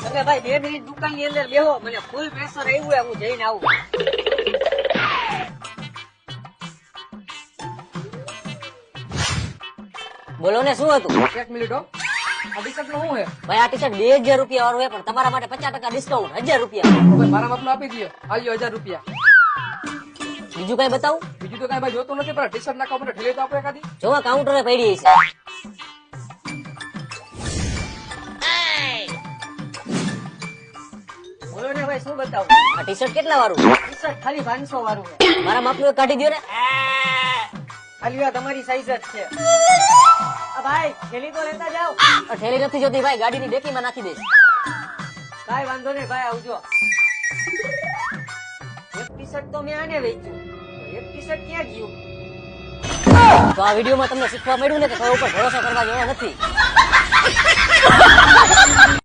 તમે ભાઈ 2 મિનિટ દુકાન ની અંદર બેહો, મને ફૂલ પ્રેશર આવ્યું છે, હું જઈને આવું. બોલો ને શું હતું? એક મિનિટ હો. આ ટી-શર્ટ નું શું હે? ભાઈ આ ટી-શર્ટ 2000 રૂપિયા વાળું છે, પણ તમારા માટે 50% ડિસ્કાઉન્ટ 1000 રૂપિયા. ભાઈ મારા માપનું આપી દઈએ. આલ્યો 1000 રૂપિયા. બીજું કઈ બતાવું? બીજું તો કઈ ભાઈ જોતું નથી, પણ ટી-શર્ટ ના કપડે ઠેલી તો આપો એકાદી. જોવા કાઉન્ટરે પડી છે. બોલો ને ભાઈ શું બતાવું? આ ટી-શર્ટ કેટલા વાળું? ટી-શર્ટ ખાલી 500 વાળું છે. મારા માપનું એક કાઢી દો ને. ખાલી આ તમારી સાઈઝ જ છે. આ ભાઈ થેલી તો લેતા જાઓ. આ થેલી નથી જોતી ભાઈ, ગાડીની ડેકીમાં નાખી દઈશ. કાઈ વાંધો નહીં ભાઈ, આવજો. એક ટી-શર્ટ તો મેં આને વેચ્યું, એક ટી-શર્ટ ક્યાં ગયું? તો આ વિડીયોમાં તમને શીખવા મળ્યું ને કે ઘર ઉપર ભરોસો કરવા જેવો નથી.